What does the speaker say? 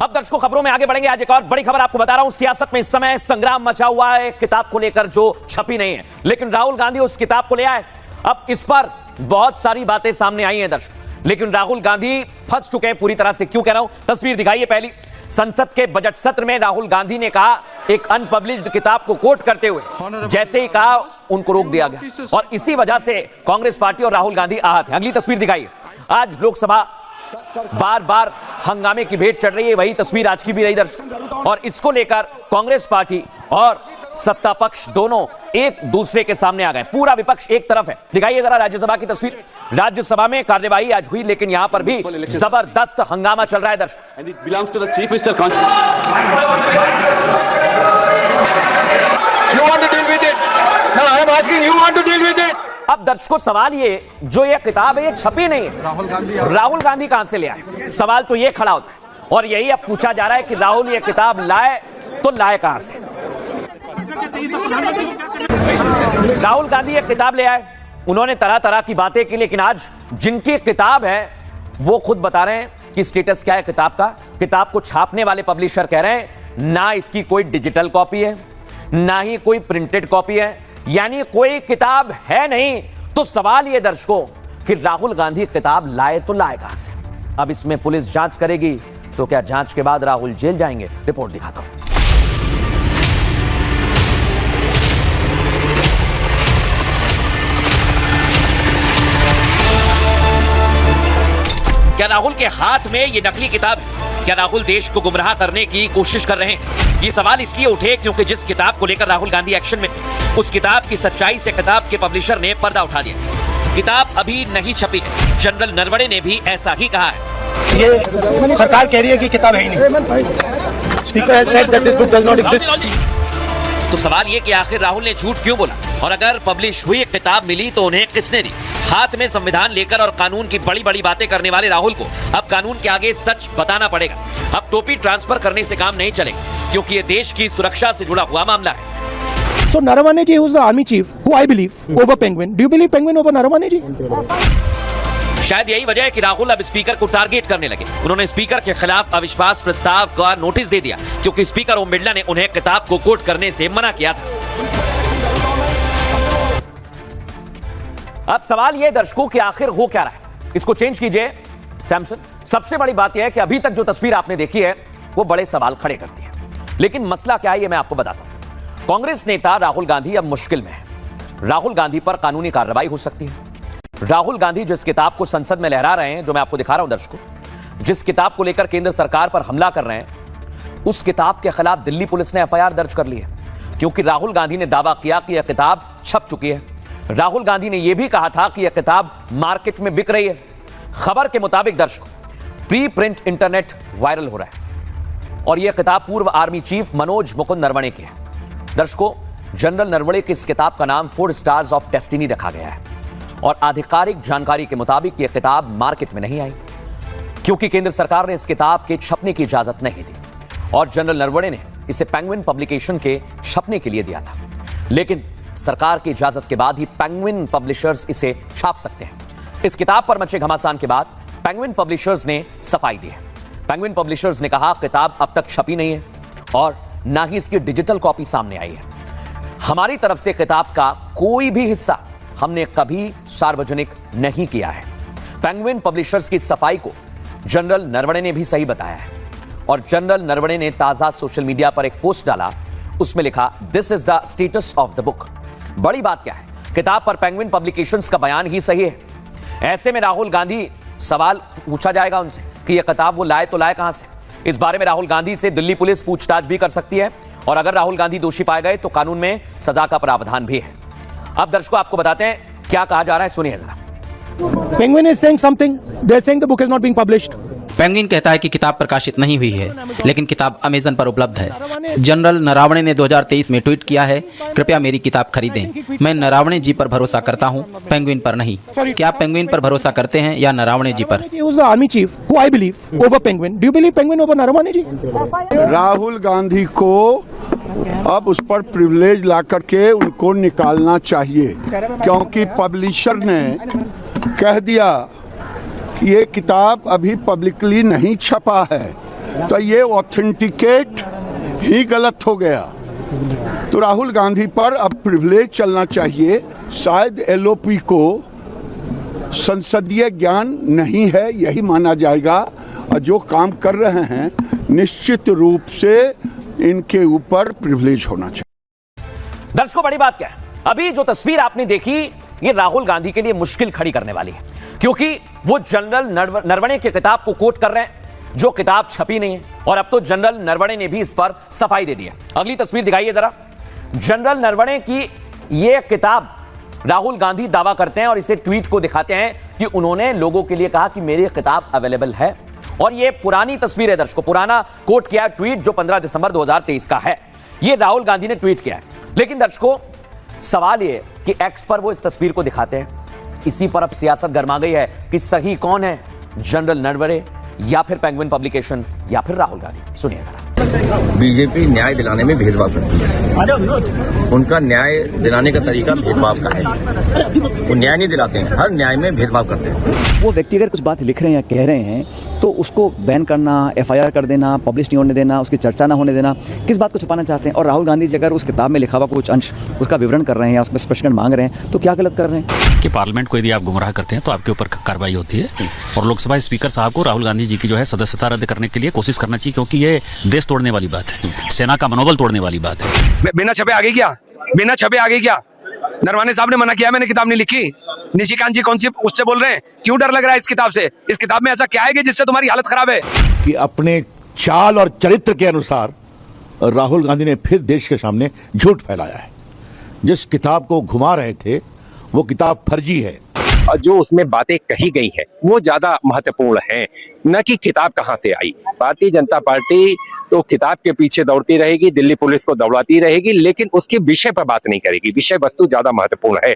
अब दर्शकों खबरों में आगे बढ़ेंगे। आज एक और बड़ी खबर आपको बता रहा हूं। सियासत में इस समय संग्राम मचा हुआ है किताब को लेकर जो छपी नहीं है, लेकिन राहुल गांधी उस किताब को ले आए। अब इस पर बहुत सारी बातें सामने आई हैं दर्शक, लेकिन राहुल गांधी फंस चुके हैं पूरी तरह से। क्यों कह रहा हूं, तस्वीर दिखाइए पहली। संसद के बजट सत्र में राहुल गांधी ने कहा, एक अनपब्लिश्ड किताब को कोट करते हुए जैसे ही कहा उनको रोक दिया गया, और इसी वजह से कांग्रेस पार्टी और राहुल गांधी आहत हैं। अगली तस्वीर दिखाइए। आज लोकसभा बार बार हंगामे की भेंट चढ़ रही है, वही तस्वीर आज की भी रही दर्शक, और इसको लेकर कांग्रेस पार्टी और सत्ता पक्ष दोनों एक दूसरे के सामने आ गए। पूरा विपक्ष एक तरफ है। दिखाइए जरा राज्यसभा की तस्वीर। राज्यसभा में कार्यवाही आज हुई, लेकिन यहां पर भी जबरदस्त हंगामा चल रहा है दर्शक। अब दर्शकों सवाल ये, जो ये किताब है ये छपी नहीं है, राहुल गांधी कहां से ले आए? सवाल तो ये खड़ा होता है, और यही अब पूछा जा रहा है कि राहुल ये किताब लाए तो लाए कहां से? राहुल गांधी एक किताब ले आए, उन्होंने तरह तरह की बातें की, लेकिन आज जिनकी किताब है वो खुद बता रहे हैं कि स्टेटस क्या है किताब का। किताब को छापने वाले पब्लिशर कह रहे हैं ना इसकी कोई डिजिटल कॉपी है, ना ही कोई प्रिंटेड कॉपी है, यानी कोई किताब है नहीं। तो सवाल ये दर्शकों कि राहुल गांधी किताब लाए तो लाए कहां से? अब इसमें पुलिस जांच करेगी, तो क्या जांच के बाद राहुल जेल जाएंगे? रिपोर्ट दिखाता हूं। क्या राहुल के हाथ में ये नकली किताब है? क्या राहुल देश को गुमराह करने की कोशिश कर रहे हैं? ये सवाल इसलिए उठे क्योंकि जिस किताब को लेकर राहुल गांधी एक्शन में थे, उस किताब की सच्चाई से किताब के पब्लिशर ने पर्दा उठा दिया। किताब अभी नहीं छपी है। जनरल नरवणे ने भी ऐसा ही कहा है। ये सरकार कह रही है कि किताब है ही नहीं। Speaker has said that this book does not exist. तो सवाल ये कि आखिर राहुल ने झूठ क्यों बोला, और अगर पब्लिश हुई किताब मिली तो उन्हें किसने दी? हाथ में संविधान लेकर और कानून की बड़ी बड़ी बातें करने वाले राहुल को अब कानून के आगे सच बताना पड़ेगा। अब टोपी ट्रांसफर करने से काम नहीं चलेगा, क्योंकि ये देश की सुरक्षा से जुड़ा हुआ मामला है। So Naravane ji, who's the army chief, who I believe over Penguin. Do you believe Penguin over Naravane ji? शायद यही वजह है कि राहुल अब स्पीकर को टारगेट करने लगे। उन्होंने स्पीकर के खिलाफ अविश्वास प्रस्ताव का नोटिस दे दिया, क्योंकि स्पीकर ओम बिरला ने उन्हें किताब को कोट करने से मना किया था। अब सवाल यह दर्शकों कि आखिर हो क्या रहा है? इसको चेंज कीजिए सैमसन। सबसे बड़ी बात यह है कि अभी तक जो तस्वीर आपने देखी है वो बड़े सवाल खड़े करती है, लेकिन मसला क्या है ये मैं आपको बताता हूं। कांग्रेस नेता राहुल गांधी अब मुश्किल में है। राहुल गांधी पर कानूनी कार्रवाई हो सकती है। राहुल गांधी जिस किताब को संसद में लहरा रहे हैं, जो मैं आपको दिखा रहा हूं दर्शकों, जिस किताब को लेकर केंद्र सरकार पर हमला कर रहे हैं, उस किताब के खिलाफ दिल्ली पुलिस ने एफआईआर दर्ज कर ली है, क्योंकि राहुल गांधी ने दावा किया कि यह किताब छप चुकी है। राहुल गांधी ने यह भी कहा था कि यह किताब मार्केट में बिक रही है। खबर के मुताबिक दर्शकों, प्री प्रिंट इंटरनेट वायरल हो रहा है, और यह किताब पूर्व आर्मी चीफ मनोज मुकुंद नरवणे की है। दर्शकों, जनरल नरवणे की इस किताब का नाम 4 स्टार्स ऑफ डेस्टिनी रखा गया है, और आधिकारिक जानकारी के मुताबिक यह किताब मार्केट में नहीं आई, क्योंकि केंद्र सरकार ने इस किताब के छपने की इजाजत नहीं दी, और जनरल नरवणे ने इसे पेंगुइन पब्लिकेशन के छपने के लिए दिया था। लेकिन सरकार की इजाजत के बाद ही पेंगुइन पब्लिशर्स इसे छाप सकते हैं। इस किताब पर मचे घमासान के बाद पेंगुइन पब्लिशर्स ने सफाई दी है। पेंगुइन पब्लिशर्स ने कहा किताब अब तक छपी नहीं है, और ना ही इसकी डिजिटल कॉपी सामने आई है। हमारी तरफ से किताब का कोई भी हिस्सा हमने कभी सार्वजनिक नहीं किया है। पेंगुइन पब्लिशर्स की सफाई को जनरल नरवणे ने भी सही बताया है, और जनरल नरवणे ने ताजा सोशल मीडिया पर एक पोस्ट डाला, उसमें लिखा, this is the status of the book. बड़ी बात क्या है, किताब पर पेंगुइन पब्लिकेशंस का बयान ही सही है। ऐसे में राहुल गांधी, सवाल पूछा जाएगा उनसे कि यह किताब वो लाए तो लाए कहां से? इस बारे में राहुल गांधी से दिल्ली पुलिस पूछताछ भी कर सकती है, और अगर राहुल गांधी दोषी पाए गए तो कानून में सजा का प्रावधान भी है। अब दर्शकों आपको बताते हैं क्या कहा जा रहा है, सुनिए जरा। Penguin is saying something. They're saying the book is not being published. Penguin कहता है कि किताब प्रकाशित नहीं हुई है, लेकिन किताब अमेजन पर उपलब्ध है। जनरल नरावणे ने 2023 में ट्वीट किया है, कृपया मेरी किताब खरीदें। मैं नरावणे जी पर भरोसा करता हूं, पेंगुइन पर नहीं। क्या आप पेंगुइन पर भरोसा करते हैं या नरावणे जी पर? Army chief who I believe over penguin. Do you believe penguin over Naravane ji? Rahul Gandhi को अब उस पर प्रिविलेज ला करके उनको निकालना चाहिए, क्योंकि पब्लिशर ने कह दिया कि ये किताब अभी पब्लिकली नहीं छपा है। तो ये ऑथेंटिकेट ही गलत हो गया। तो राहुल गांधी पर अब प्रिविलेज चलना चाहिए। शायद एलओपी को संसदीय ज्ञान नहीं है, यही माना जाएगा, और जो काम कर रहे हैं निश्चित रूप से इनके ऊपर प्रिविलेज होना चाहिए। दर्शकों, बड़ी बात क्या है, अभी जो तस्वीर आपने देखी ये राहुल गांधी के लिए मुश्किल खड़ी करने वाली है, क्योंकि वो जनरल नरवणे की किताब को कोट कर रहे हैं, जो किताब छपी नहीं है, और अब तो जनरल नरवणे ने भी इस पर सफाई दे दी है। अगली तस्वीर दिखाइए जरा। जनरल नरवणे की ये किताब राहुल गांधी दावा करते हैं और इसे ट्वीट को दिखाते हैं कि उन्होंने लोगों के लिए कहा कि मेरी किताब अवेलेबल है, और ये पुरानी तस्वीर है दर्शकों, पुराना कोट किया ट्वीट जो 15 दिसंबर 2023 का है, ये राहुल गांधी ने ट्वीट किया है। लेकिन दर्शकों, सवाल ये कि एक्स पर वो इस तस्वीर को दिखाते हैं, इसी पर अब सियासत गर्मा गई है कि सही कौन है, जनरल नरवणे या फिर पेंगुइन पब्लिकेशन या फिर राहुल गांधी। सुनिए जरा। बीजेपी न्याय दिलाने में भेदभाव करती है। उनका न्याय दिलाने का तरीका भेदभाव का है। वो न्याय नहीं दिलाते हैं, हर न्याय में भेदभाव करते हैं। वो व्यक्ति अगर कुछ बात लिख रहे हैं या कह रहे हैं तो उसको बैन करना, एफआईआर कर देना, पब्लिश नहीं होने देना, उसकी चर्चा ना होने देना, किस बात को छुपाना चाहते हैं? और राहुल गांधी जी अगर उस किताब में लिखा हुआ कुछ अंश उसका विवरण कर रहे हैं या उसमें स्पष्टीकरण मांग रहे हैं तो क्या गलत कर रहे हैं? कि पार्लियामेंट को यदि आप गुमराह करते हैं तो आपके ऊपर कार्रवाई होती है, और लोकसभा स्पीकर साहब को राहुल गांधी जी की जो है सदस्यता रद्द करने के लिए कोशिश करना चाहिए, क्योंकि ये देश तोड़ने वाली बात है, सेना का मनोबल तोड़ने वाली बात है। बिना छपे आ गई क्या? बिना छपे आ गई क्या? नरवणे साहब ने मना किया, मैंने किताब नहीं लिखी। निशिकांत जी कौन सी उससे बोल रहे हैं? क्यों डर लग रहा है इस किताब से? इस किताब में ऐसा क्या है कि जिससे तुम्हारी हालत खराब है? कि अपने चाल और चरित्र के अनुसार राहुल गांधी ने फिर देश के सामने झूठ फैलाया है। जिस किताब को घुमा रहे थे वो किताब फर्जी है, और जो उसमें बातें कही गई हैं वो ज्यादा महत्वपूर्ण हैं, न कि किताब कहां से आई। भारतीय जनता पार्टी तो किताब के पीछे दौड़ती रहेगी, दिल्ली पुलिस को दौड़ाती रहेगी, लेकिन उसके विषय पर बात नहीं करेगी। विषय वस्तु ज्यादा महत्वपूर्ण है।